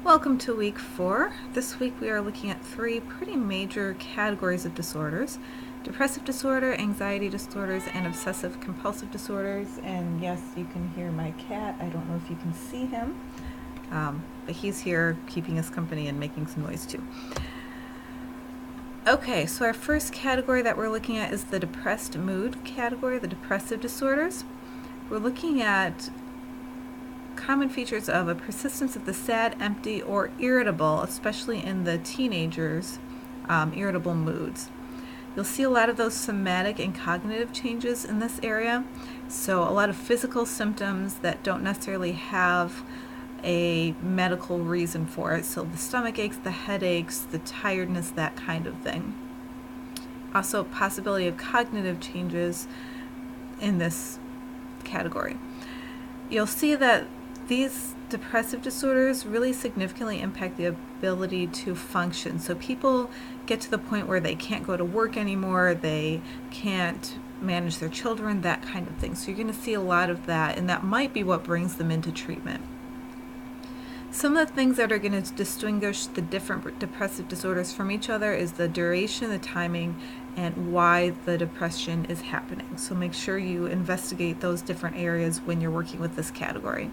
Welcome to week 4. This week we are looking at 3 pretty major categories of disorders: depressive disorder, anxiety disorders, and obsessive compulsive disorders. And yes, you can hear my cat. I don't know if you can see him, but he's here keeping us company and making some noise too. Okay, so our first category that we're looking at is the depressed mood category, the depressive disorders. We're looking at common features of a persistence of the sad, empty, or irritable, especially in the teenagers, irritable moods. You'll see a lot of those somatic and cognitive changes in this area. So a lot of physical symptoms that don't necessarily have a medical reason for it. So the stomach aches, the headaches, the tiredness, that kind of thing. Also, possibility of cognitive changes in this category. You'll see that these depressive disorders really significantly impact the ability to function. So people get to the point where they can't go to work anymore, they can't manage their children, that kind of thing. So you're going to see a lot of that, and that might be what brings them into treatment. Some of the things that are going to distinguish the different depressive disorders from each other is the duration, the timing, and why the depression is happening. So make sure you investigate those different areas when you're working with this category.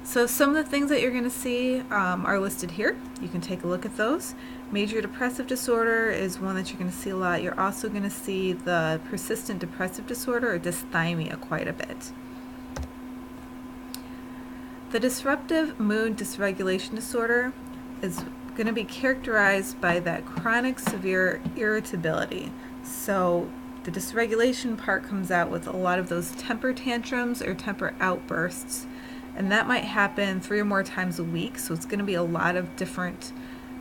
So some of the things that you're going to see are listed here. You can take a look at those. Major depressive disorder is one that you're going to see a lot. You're also going to see the persistent depressive disorder, or dysthymia, quite a bit. The disruptive mood dysregulation disorder is going to be characterized by that chronic severe irritability. So the dysregulation part comes out with a lot of those temper tantrums or temper outbursts. And that might happen 3 or more times a week, so it's going to be a lot of different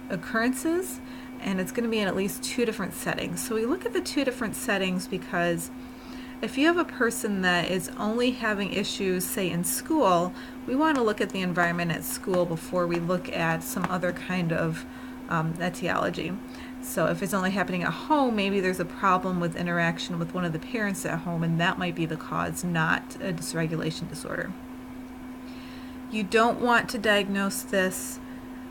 occurrences, and it's going to be in at least 2 different settings. So we look at the 2 different settings because if you have a person that is only having issues, say, in school, we want to look at the environment at school before we look at some other kind of etiology. So if it's only happening at home, maybe there's a problem with interaction with one of the parents at home, and that might be the cause, not a dysregulation disorder. You don't want to diagnose this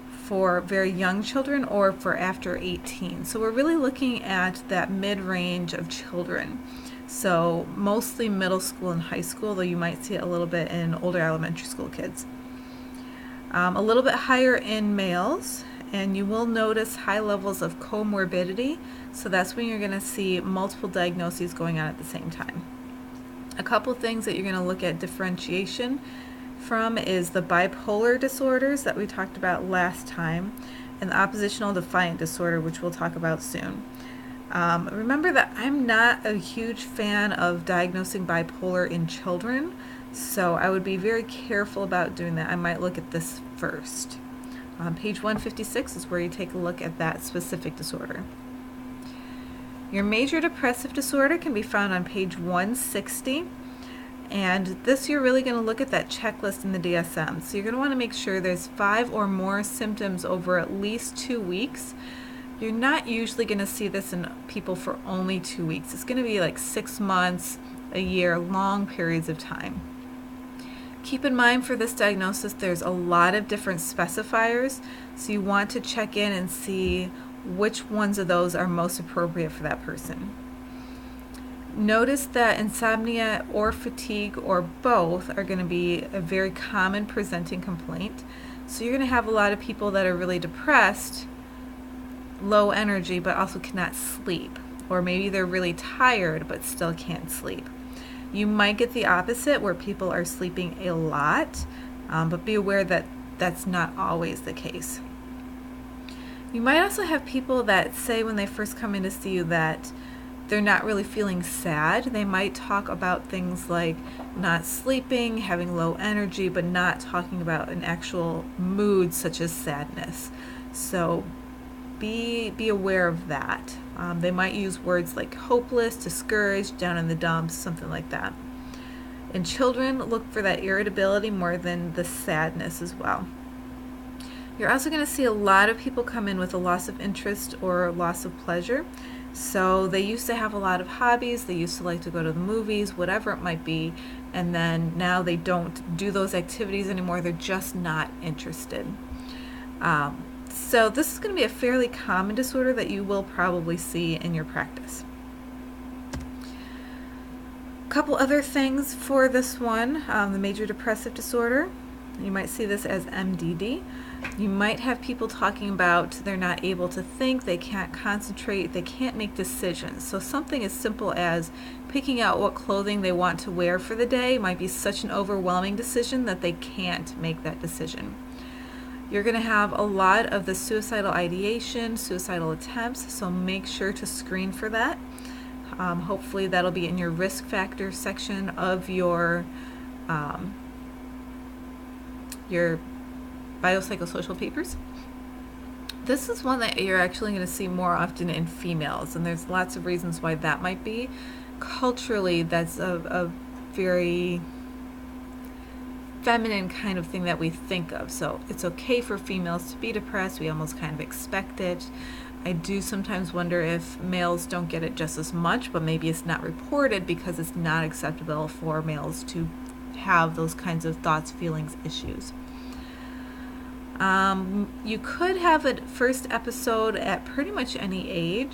for very young children or for after 18. So we're really looking at that mid-range of children. So mostly middle school and high school, though you might see it a little bit in older elementary school kids. A little bit higher in males, and you will notice high levels of comorbidity. So that's when you're going to see multiple diagnoses going on at the same time. A couple things that you're going to look at differentiation from is the bipolar disorders that we talked about last time, and the oppositional defiant disorder, which we'll talk about soon. Remember that I'm not a huge fan of diagnosing bipolar in children, so I would be very careful about doing that. I might look at this first. Page 156 is where you take a look at that specific disorder. Your major depressive disorder can be found on page 160. And this, you're really going to look at that checklist in the DSM. So you're going to want to make sure there's 5 or more symptoms over at least 2 weeks. You're not usually going to see this in people for only 2 weeks. It's going to be like 6 months, a year, long periods of time. Keep in mind for this diagnosis, there's a lot of different specifiers. So you want to check in and see which ones of those are most appropriate for that person. Notice that insomnia or fatigue or both are going to be a very common presenting complaint. So you're going to have a lot of people that are really depressed, low energy, but also cannot sleep. Or maybe they're really tired but still can't sleep. You might get the opposite, where people are sleeping a lot, but be aware that that's not always the case. You might also have people that say when they first come in to see you that they're not really feeling sad. They might talk about things like not sleeping, having low energy, but not talking about an actual mood such as sadness. So be aware of that. They might use words like hopeless, discouraged, down in the dumps, something like that. In children, look for that irritability more than the sadness as well. You're also going to see a lot of people come in with a loss of interest or loss of pleasure. So they used to have a lot of hobbies, they used to like to go to the movies, whatever it might be, and then now they don't do those activities anymore, they're just not interested. So this is going to be a fairly common disorder that you will probably see in your practice. A couple other things for this one, the major depressive disorder. You might see this as MDD. You might have people talking about they're not able to think, they can't concentrate, they can't make decisions. So something as simple as picking out what clothing they want to wear for the day might be such an overwhelming decision that they can't make that decision. You're going to have a lot of the suicidal ideation, suicidal attempts, so make sure to screen for that. Hopefully that'll be in your risk factor section of your biopsychosocial papers. This is one that you're actually going to see more often in females, and there's lots of reasons why that might be. Culturally, that's a very feminine kind of thing that we think of. So it's okay for females to be depressed. We almost kind of expect it. I do sometimes wonder if males don't get it just as much, but maybe it's not reported because it's not acceptable for males to have those kinds of thoughts, feelings, issues. You could have a first episode at pretty much any age.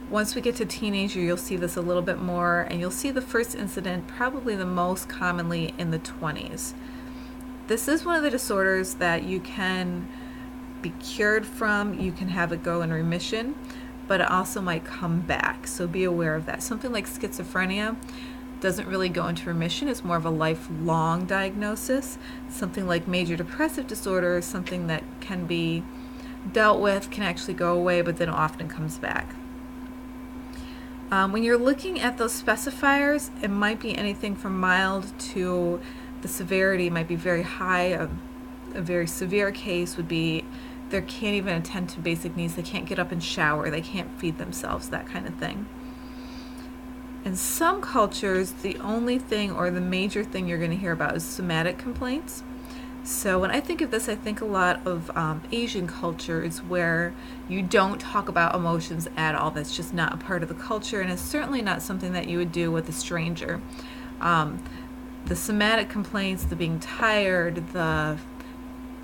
Once we get to teenager, you'll see this a little bit more, and you'll see the first incident probably the most commonly in the 20s. This is one of the disorders that you can be cured from, you can have it go in remission, but it also might come back, so be aware of that. Something like schizophrenia doesn't really go into remission, it's more of a lifelong diagnosis. Something like major depressive disorder is something that can be dealt with, can actually go away, but then often comes back. When you're looking at those specifiers, it might be anything from mild to the severity might be very high. A very severe case would be they can't even attend to basic needs, they can't get up and shower, they can't feed themselves, that kind of thing. In some cultures, the only thing or the major thing you're going to hear about is somatic complaints. So when I think of this, I think a lot of Asian cultures where you don't talk about emotions at all. That's just not a part of the culture, and it's certainly not something that you would do with a stranger. The somatic complaints, the being tired, the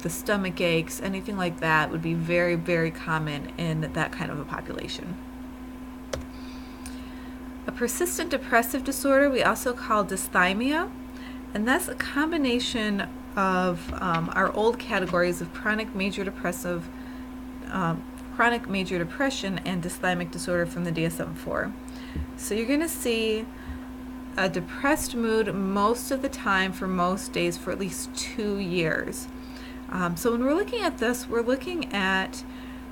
stomach aches, anything like that would be very, very common in that kind of a population. A persistent depressive disorder we also call dysthymia, and that's a combination of our old categories of chronic major depression and dysthymic disorder from the DSM-4. So you're going to see a depressed mood most of the time for most days for at least 2 years. So when we're looking at this, we're looking at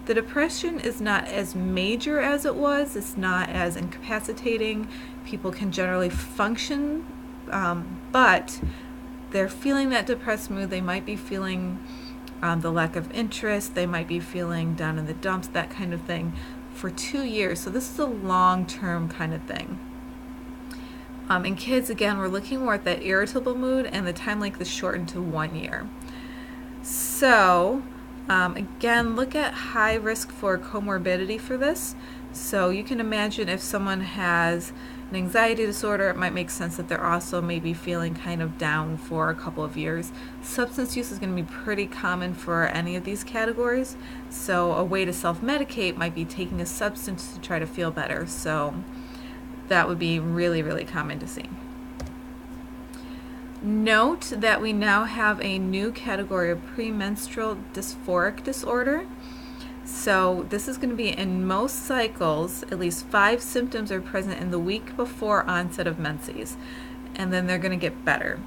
the depression is not as major as it was. It's not as incapacitating. People can generally function, but they're feeling that depressed mood. They might be feeling the lack of interest. They might be feeling down in the dumps, that kind of thing, for 2 years. So this is a long-term kind of thing. In kids, again, we're looking more at that irritable mood, and the time length is shortened to 1 year. So again, look at high risk for comorbidity for this. So you can imagine if someone has an anxiety disorder, it might make sense that they're also maybe feeling kind of down for a couple of years. Substance use is going to be pretty common for any of these categories. So a way to self-medicate might be taking a substance to try to feel better. So that would be really, really common to see. Note that we now have a new category of premenstrual dysphoric disorder. So this is going to be in most cycles, at least 5 symptoms are present in the week before onset of menses, and then they're going to get better.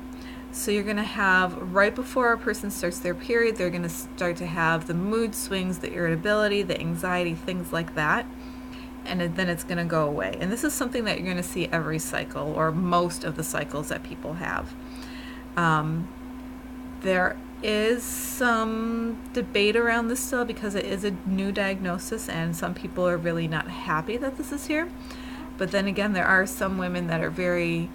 So you're going to have, right before a person starts their period, they're going to start to have the mood swings, the irritability, the anxiety, things like that, and then it's going to go away. And this is something that you're going to see every cycle, or most of the cycles that people have. There is some debate around this still because it is a new diagnosis and some people are really not happy that this is here. But then again, there are some women that are very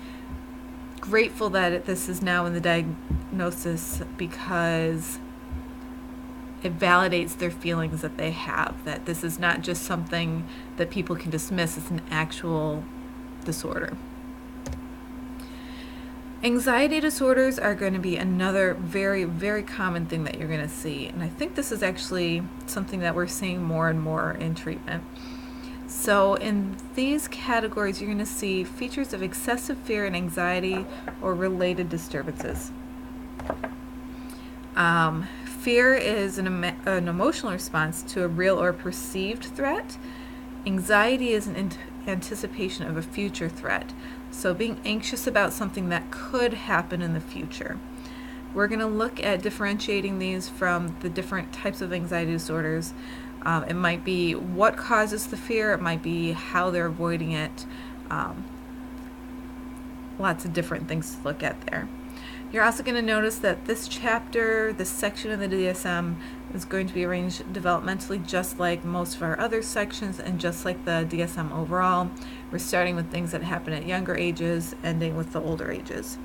grateful that this is now in the diagnosis because it validates their feelings that they have, that this is not just something that people can dismiss, it's an actual disorder. Anxiety disorders are going to be another very, very common thing that you're going to see. And I think this is actually something that we're seeing more and more in treatment. So in these categories, you're going to see features of excessive fear and anxiety or related disturbances. Fear is an emotional response to a real or perceived threat. Anxiety is an anticipation of a future threat. So being anxious about something that could happen in the future. We're going to look at differentiating these from the different types of anxiety disorders. It might be what causes the fear, it might be how they're avoiding it. Lots of different things to look at there. You're also going to notice that this chapter, this section of the DSM, is going to be arranged developmentally just like most of our other sections and just like the DSM overall. We're starting with things that happen at younger ages, ending with the older ages.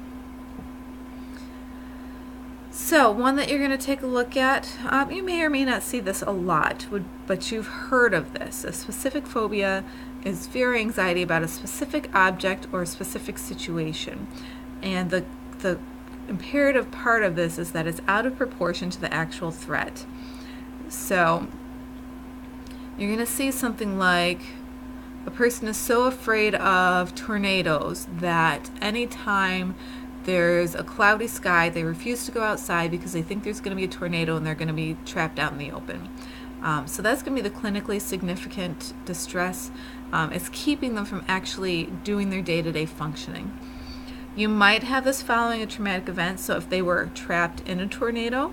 So one that you're going to take a look at, you may or may not see this a lot, but you've heard of this. A specific phobia is fear or anxiety about a specific object or a specific situation. And the imperative part of this is that it's out of proportion to the actual threat. So you're going to see something like a person is so afraid of tornadoes that anytime there's a cloudy sky, they refuse to go outside because they think there's going to be a tornado and they're going to be trapped out in the open. So that's going to be the clinically significant distress. It's keeping them from actually doing their day-to-day functioning. You might have this following a traumatic event, so if they were trapped in a tornado,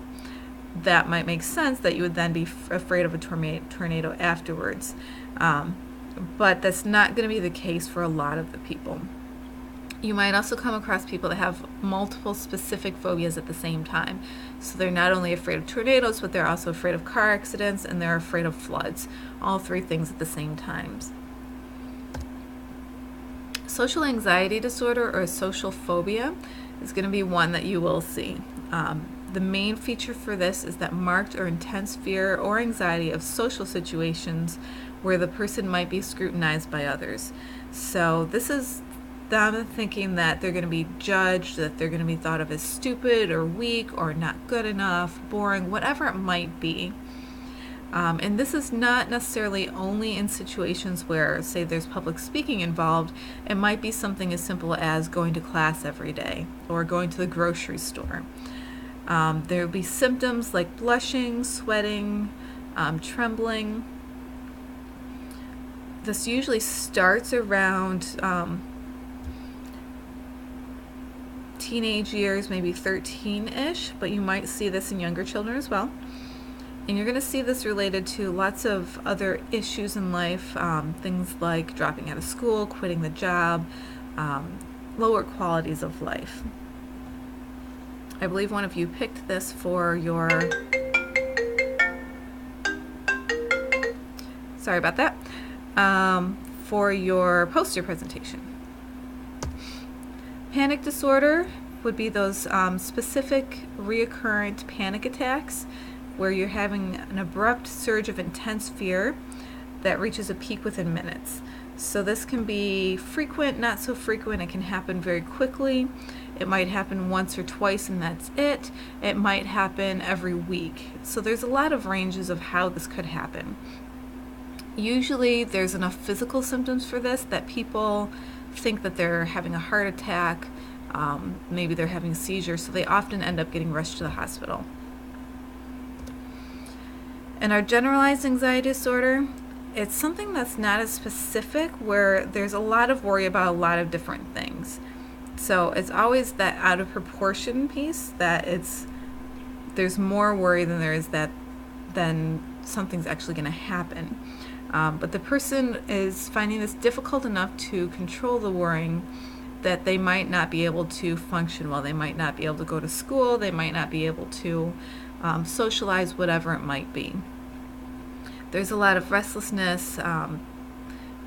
that might make sense that you would then be afraid of a tornado afterwards. But that's not going to be the case for a lot of the people. You might also come across people that have multiple specific phobias at the same time. So they're not only afraid of tornadoes, but they're also afraid of car accidents and they're afraid of floods. All three things at the same time. Social anxiety disorder or social phobia is going to be one that you will see. The main feature for this is that marked or intense fear or anxiety of social situations where the person might be scrutinized by others. So this is them thinking that they're going to be judged, that they're going to be thought of as stupid or weak or not good enough, boring, whatever it might be. And this is not necessarily only in situations where, say, there's public speaking involved. It might be something as simple as going to class every day or going to the grocery store. There will be symptoms like blushing, sweating, trembling. This usually starts around teenage years, maybe 13-ish, but you might see this in younger children as well. And you're going to see this related to lots of other issues in life, things like dropping out of school, quitting the job, lower qualities of life. I believe one of you picked this for your, sorry about that, for your poster presentation. Panic disorder would be those specific reoccurrent panic attacks where you're having an abrupt surge of intense fear that reaches a peak within minutes. So this can be frequent, not so frequent. It can happen very quickly. It might happen once or twice and that's it. It might happen every week. So there's a lot of ranges of how this could happen. Usually there's enough physical symptoms for this that people think that they're having a heart attack, maybe they're having a seizure, so they often end up getting rushed to the hospital. And our generalized anxiety disorder, it's something that's not as specific, where there's a lot of worry about a lot of different things. So it's always that out of proportion piece, that there's more worry than there is than something's actually going to happen. But the person is finding this difficult enough to control the worrying that they might not be able to function well. They might not be able to go to school. They might not be able to socialize, whatever it might be. There's a lot of restlessness,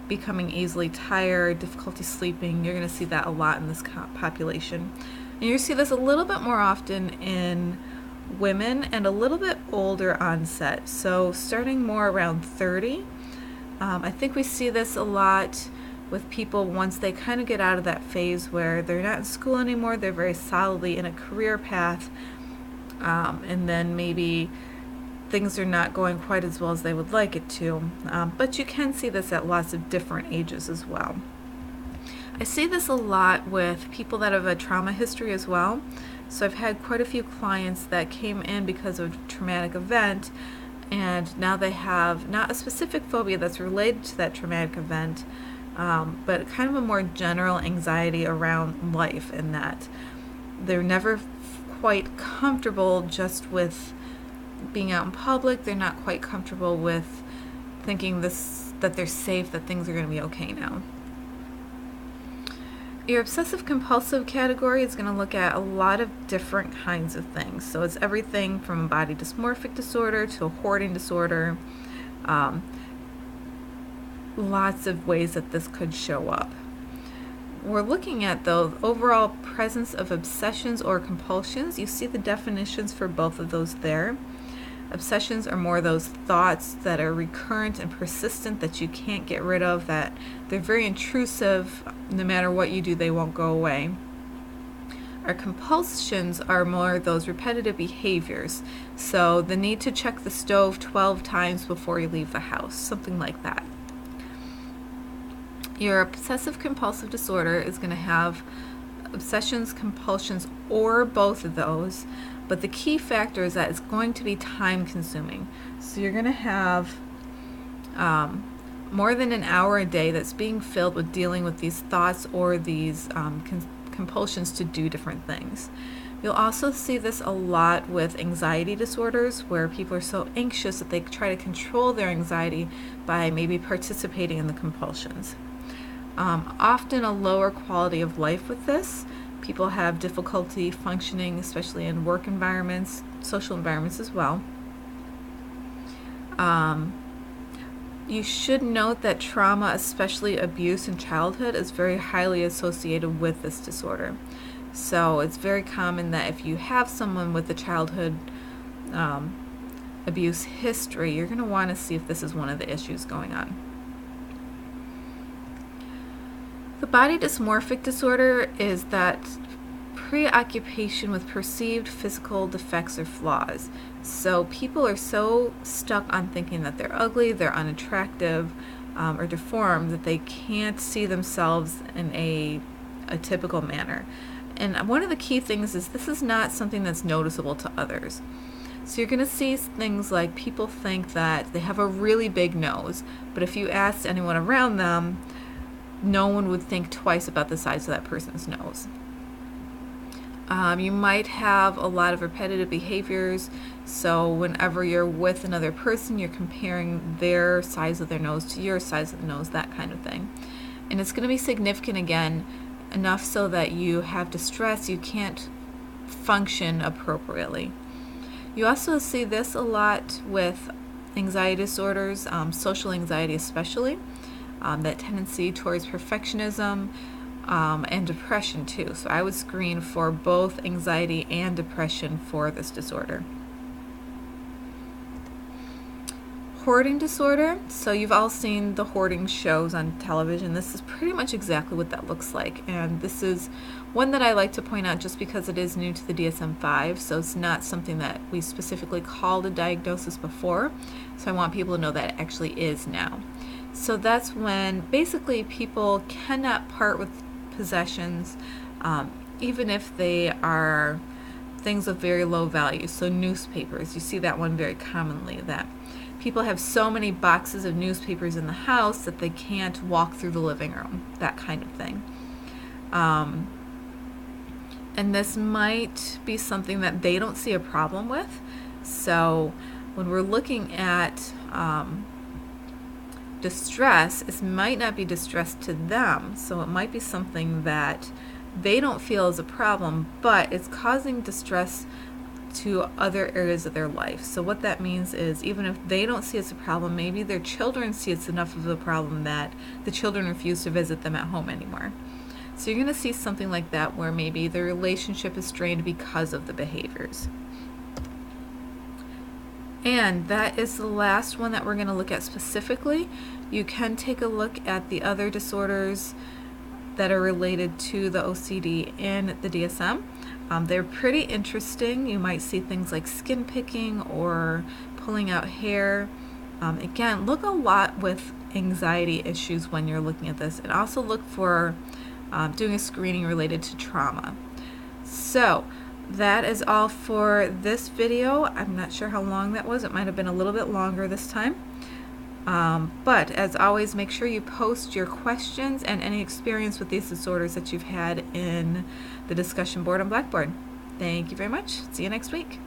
becoming easily tired, difficulty sleeping. You're going to see that a lot in this population. And you see this a little bit more often in women, and a little bit older onset. So starting more around 30. I think we see this a lot with people once they kind of get out of that phase where they're not in school anymore, they're very solidly in a career path, and then maybe things are not going quite as well as they would like it to. But you can see this at lots of different ages as well. I see this a lot with people that have a trauma history as well. So I've had quite a few clients that came in because of a traumatic event, and now they have not a specific phobia that's related to that traumatic event, but kind of a more general anxiety around life, in that they're never quite comfortable just with being out in public. They're not quite comfortable with thinking that they're safe, that things are going to be okay now. Your obsessive compulsive category is going to look at a lot of different kinds of things. So it's everything from a body dysmorphic disorder to a hoarding disorder. Lots of ways that this could show up. We're looking at the overall presence of obsessions or compulsions. You see the definitions for both of those there. Obsessions are more those thoughts that are recurrent and persistent that you can't get rid of, that they're very intrusive. No matter what you do, they won't go away. Our compulsions are more those repetitive behaviors. So the need to check the stove 12 times before you leave the house, something like that. Your obsessive compulsive disorder is going to have obsessions, compulsions, or both of those. But the key factor is that it's going to be time consuming. So you're going to have more than an hour a day that's being filled with dealing with these thoughts or these compulsions to do different things. You'll also see this a lot with anxiety disorders, where people are so anxious that they try to control their anxiety by maybe participating in the compulsions. Often a lower quality of life with this. People have difficulty functioning, especially in work environments, social environments as well. You should note that trauma, especially abuse in childhood, is very highly associated with this disorder. So it's very common that if you have someone with a childhood abuse history, you're going to want to see if this is one of the issues going on. The body dysmorphic disorder is that preoccupation with perceived physical defects or flaws. So people are so stuck on thinking that they're ugly, they're unattractive, or deformed, that they can't see themselves in a typical manner. And one of the key things is this is not something that's noticeable to others. So you're going to see things like people think that they have a really big nose, but if you asked anyone around them, no one would think twice about the size of that person's nose. You might have a lot of repetitive behaviors, so whenever you're with another person, you're comparing their size of their nose to your size of the nose, that kind of thing. And it's going to be significant again, enough so that you have distress, you can't function appropriately. You also see this a lot with anxiety disorders, social anxiety especially. That tendency towards perfectionism, and depression too. So I would screen for both anxiety and depression for this disorder. Hoarding disorder. So you've all seen the hoarding shows on television. This is pretty much exactly what that looks like. And this is one that I like to point out just because it is new to the DSM-5. So it's not something that we specifically called a diagnosis before. So I want people to know that it actually is now. So that's when basically people cannot part with possessions, even if they are things of very low value. So newspapers, you see that one very commonly, that people have so many boxes of newspapers in the house that they can't walk through the living room, that kind of thing. And this might be something that they don't see a problem with. So when we're looking at distress, it might not be distress to them, so it might be something that they don't feel is a problem, but it's causing distress to other areas of their life. So what that means is, even if they don't see it's a problem, maybe their children see it's enough of a problem that the children refuse to visit them at home anymore. So you're going to see something like that, where maybe the relationship is strained because of the behaviors. And that is the last one that we're going to look at specifically. You can take a look at the other disorders that are related to the OCD and the DSM. They're pretty interesting. You might see things like skin picking or pulling out hair. Again, look a lot with anxiety issues when you're looking at this, and also look for doing a screening related to trauma. So that is all for this video. I'm not sure how long that was. It might have been a little bit longer this time. But as always, make sure you post your questions and any experience with these disorders that you've had in the discussion board on Blackboard. Thank you very much. See you next week.